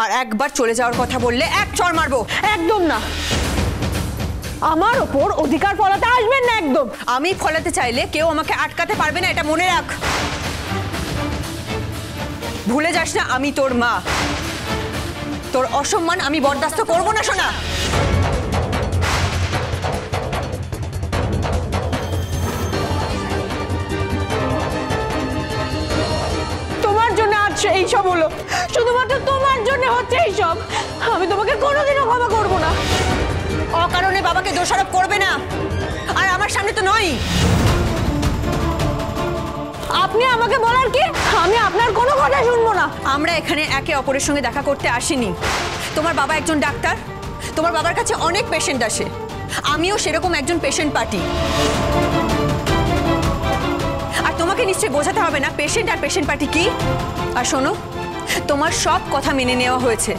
আর একবার চলে যাওয়ার কথা বললে এক চড় মারবো। একদম না, আমার ওপর অধিকার ফলাতে আসবেন না একদম। আমি ফলাতে চাইলে কেউ আমাকে আটকাতে পারবে না, এটা মনে রাখ। ভুলে যাস না আমি তোর মা। তোর অসম্মান আমি বরদাস্ত করব না সোনা। তোমার জন্য আজ এইসব হলো, শুধুমাত্র তোমার জন্য হচ্ছে এইসব। আমি তোমাকে কোনোদিনও ক্ষমা করব না। অকারণে বাবাকে দোষারোপ করবে না, আর আমার সামনে তো নয়। আপনি আমাকে বলার কি? আমি আপনার কোনো কথা শুনবো না। আমরা এখানে একে অপরের সঙ্গে দেখা করতে আসিনি। তোমার বাবা একজন ডাক্তার, তোমার বাবার কাছে অনেক পেশেন্ট আসে, আমিও সেরকম একজন পেশেন্ট পার্টি। আর তোমাকে নিশ্চয়ই বোঝাতে হবে না পেশেন্ট আর পেশেন্ট পার্টি কি। আর শোনো, তোমার সব কথা মেনে নেওয়া হয়েছে,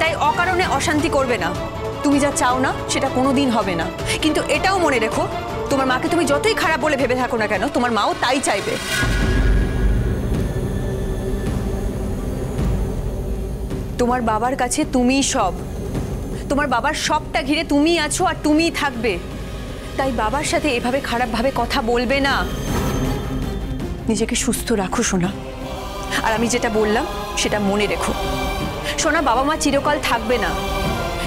তাই অকারণে অশান্তি করবে না। তুমি যা চাও না সেটা কোনোদিন হবে না, কিন্তু এটাও মনে রেখো, তোমার মাকে তুমি যতই খারাপ বলে ভেবে থাকো না কেন, তোমার মাও তাই চাইবে। তোমার বাবার কাছে তুমিই সব, তোমার বাবার সবটা ঘিরে তুমি আছো আর তুমিই থাকবে। তাই বাবার সাথে এভাবে খারাপভাবে কথা বলবে না। নিজেকে সুস্থ রাখো সোনা, আর আমি যেটা বললাম সেটা মনে রেখো। সোনা, বাবা মা চিরকাল থাকবে না,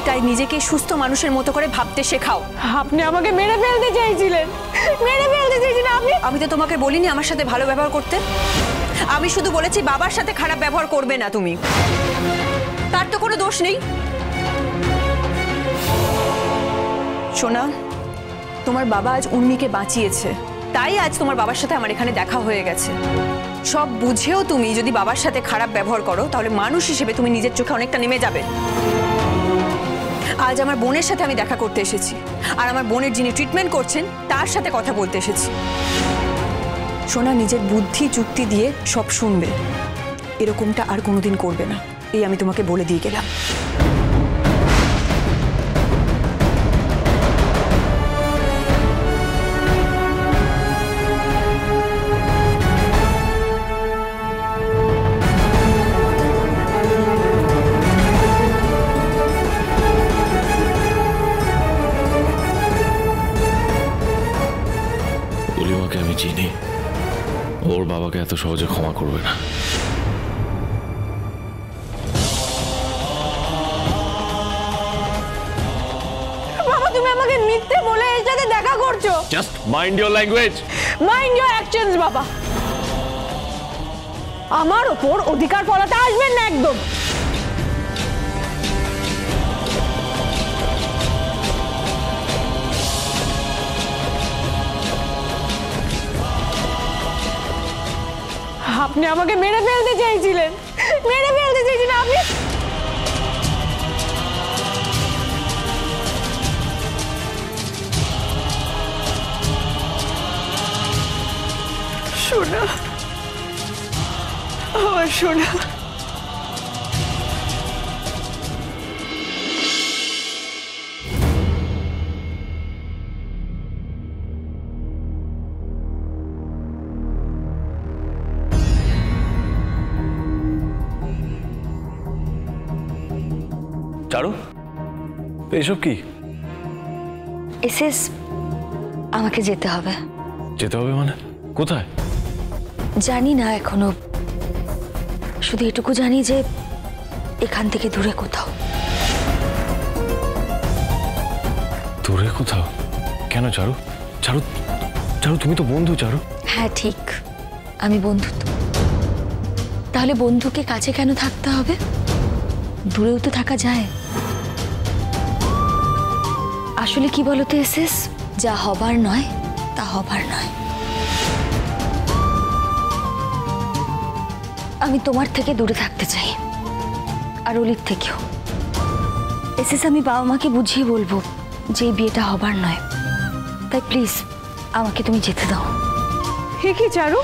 তাই নিজেকে সুস্থ মানুষের মতো করে ভাবতে শেখাও। আপনি আমাকে মেরে ফেলতে চাইছিলেন, মেরে ফেলতে চাইছিলেন আপনি। আমি তো তোমাকে বলিনি আমার সাথে ভালো ব্যবহার করতে, আমি শুধু বলেছি বাবার সাথে খারাপ ব্যবহার করবে না তুমি। তার তো কোনো দোষ নেই। সোনা, তোমার বাবা আজ উর্মিকে বাঁচিয়েছে, তাই আজ তোমার বাবার সাথে আমার এখানে দেখা হয়ে গেছে। সব বুঝেও তুমি যদি বাবার সাথে খারাপ ব্যবহার করো, তাহলে মানুষ হিসেবে তুমি নিজের চোখে অনেকটা নেমে যাবে। আজ আমার বোনের সাথে আমি দেখা করতে এসেছি, আর আমার বোনের যিনি ট্রিটমেন্ট করছেন তার সাথে কথা বলতে এসেছি। সোনা, নিজের বুদ্ধি যুক্তি দিয়ে সব শুনবে, এরকমটা আর কোনোদিন করবে না, এই আমি তোমাকে বলে দিয়ে গেলাম। আমি চিনি ওর বাবাকে এত সহজে ক্ষমা করবে না। বাবা, তুমি আমাকে মিথ্যে বলে এর সাথে দেখা করছো। Just mind your language, mind your actions. বাবা, আমার ওপর অধিকার ফলাতে আসবেন না একদম। আপনি আমাকে মেরে ফেলতে চাইছিলেন, মেরে ফেলতে চাইছিলেন আপনি। সোনা, আমার সোনা। চারু, এসব কি? এসএস, আমাকে যেতে হবে। যেতে হবে মানে? কোথায়? জানি না এখনো, শুধু এটুকু জানি যে এখান থেকে দূরে কোথাও। দূরে কোথাও? কেন চারু? চারু, চারু তুমি তো বন্ধু। চারু, হ্যাঁ ঠিক, আমি বন্ধু তো। তাহলে বন্ধুকে কাছে কেন থাকতে হবে? দূরেও তো থাকা যায়। আসলে কি বলতো এসএস, যা হবার নয় তা হবার নয়। আমি তোমার থেকে দূরে থাকতে চাই, আর অলির থেকেও। এসএস, আমি বাবা মাকে বুঝিয়ে বলবো যে এই বিয়েটা হবার নয়, তাই প্লিজ আমাকে তুমি যেতে দাও। হে কি চারু,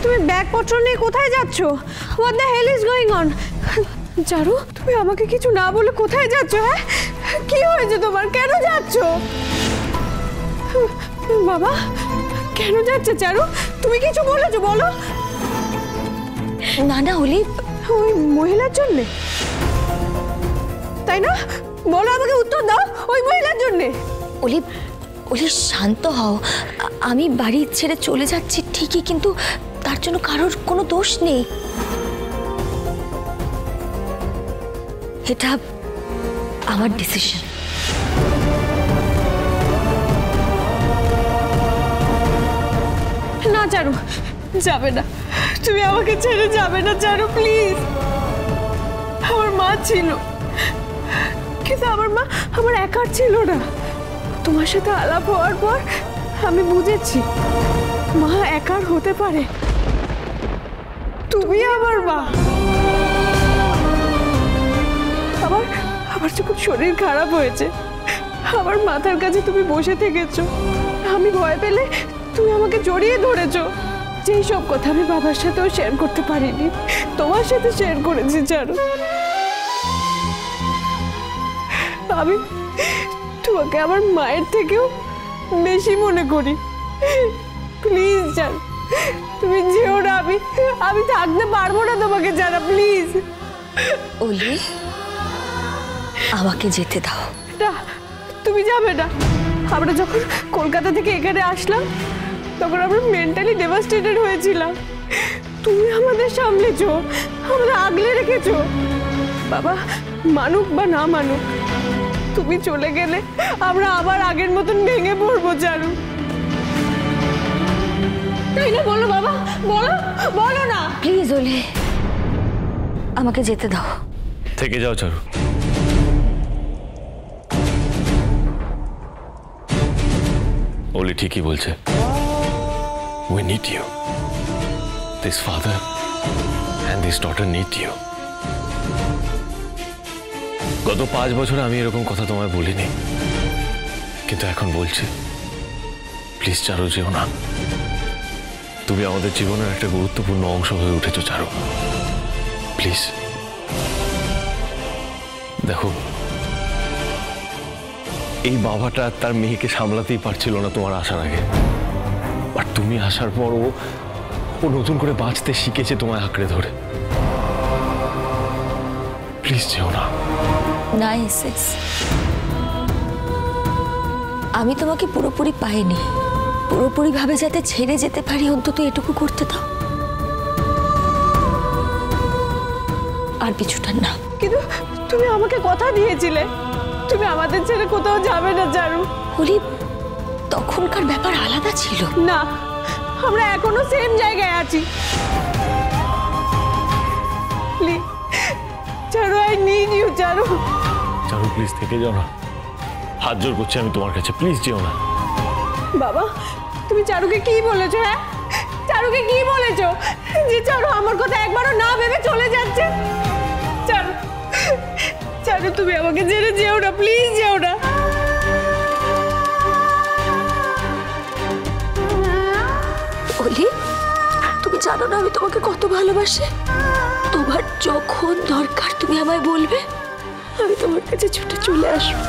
তুমি ব্যাগপত্র নিয়ে কোথায় যাচ্ছ? What the hell is going on? Charu, তুমি আমাকে কিছু না বলে কোথায় যাচ্ছ? হ্যাঁ, কি হয়েছে তোমার? কেন যাচ্ছ? বাবা, কেন যাচ্ছে চারু? তুমি কিছু বলেছো? বলো। না না অলি, ওই মহিলার জন্যে? তাই না? বলো, আমাকে উত্তর দাও, ওই মহিলার জন্যে। অলি, অলি শান্ত হও। আমি বাড়ি ছেড়ে চলে যাচ্ছি ঠিকই, কিন্তু তার জন্য কারোর কোনো দোষ নেই। এটা আমার ডিসিশন। না চারু, যাবে না, তুমি আমাকে ছেড়ে যাবে না চারু, প্লিজ। আমার মা ছিল, কিন্তু আমার মা আমার একার ছিল না। তোমার সাথে আলাপ হওয়ার পর আমি বুঝেছি মা একার হতে পারে, তুমি আমার মা। আমার আমার যখন শরীর খারাপ হয়েছে, আমার মাথার কাছে তুমি বসে থেকেছো, আমি ভয় পেলে তুমি আমাকে জড়িয়ে ধরেছো। যেই সব কথা আমি বাবার সাথেও শেয়ার করতে পারিনি, তোমার সাথে শেয়ার করেছি চারু। আমি তোমাকে আমার মায়ের থেকেও বেশি মনে করি। প্লিজ চারু, তুমি যেও না, আমি থাকতে পারবো না তোমাকে ছাড়া, প্লিজ। অলি, আমাকে যেতে দাও। না, তুমি যাবে না। আমরা যখন কলকাতা থেকে এখানে আসলাম, তখন আমরা মেন্টালি ডেভাস্টেটেড হয়েছিলাম। তুমি আমাদের সামলেছো, আমরা আগলে রেখেছো। বাবা মানুক বা না মানুক, তুমি চলে গেলে আমরা আবার আগের মতন ভেঙে পড়বো চারু, তাই না? বলো বাবা, বলো, বলো না। প্লিজ অলি, আমাকে যেতে দাও। থেকে যাও চারু। অলি ঠিকই বলছে। We need you. This father and this daughter need you. গত 5 বছর আমি এরকম কথা তোমায় বলিনি, কিন্তু এখন বলছি। প্লিজ চারু, যেও না। তুমি আমাদের জীবনের একটা গুরুত্বপূর্ণ অংশ হয়ে উঠেছো চারু, প্লিজ। দেখো, এই বাবাটা তার মেয়েকে সামলাতেই পারছিল না তোমার আসার আগে, আর তুমি আসার পর ও নতুন করে বাঁচতে শিখেছে তোমায় আঁকড়ে ধরে। প্লিজ যেও না। না এসএস, আমি তোমাকে পুরোপুরি পাইনি। পুরোপুরিভাবে যাতে ছেড়ে যেতে পারি, অন্তত এটুকু করতে দাও। আর কিছুটা না। কিন্তু তুমি আমাকে কথা দিয়েছিলে, তুমি আমাদের ছেড়ে কোথাও যাবে না চারু। অলি, তখনকার ব্যাপার আলাদা ছিল। না, আমরা এখনো সেম জায়গায় আছি। Please Charu, I need you Charu. Charu please থেকে যাও না, হাত জোর করছি আমি তোমার কাছে, প্লিজ যেও না। বাবা, তুমি চারুকে কি বলেছো? হ্যাঁ, চারুকে কি বলেছো যে চারু আমার কথা একবারও না ভেবে চলে যাচ্ছে? চারু, চারু, তুমি আমাকে ছেড়ে যেও না, প্লিজ যেও না। অলি, তুমি জানো না আমি তোমাকে কত ভালোবাসি। তোমার যখন দরকার তুমি আমায় বলবে, আমি তোমার কাছে ছুটে চলে আসবো।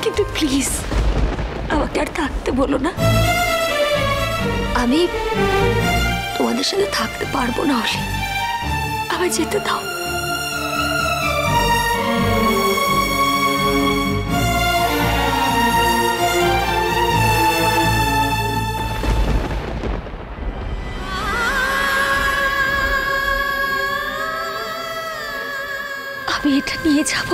কিন্তু প্লিজ আমাকে আর থাকতে বলো না। আমি তোমাদের সাথে থাকতে পারবো না অলি, আমায় যেতে দাও। আমি এটা নিয়ে যাব।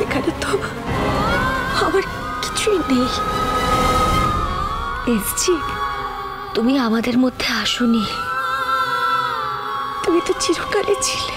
এখানে তো আমার কিছুই নেই। এসছি, তুমি আমাদের মধ্যে আসোনি, তুমি তো চিরকালই ছিলে।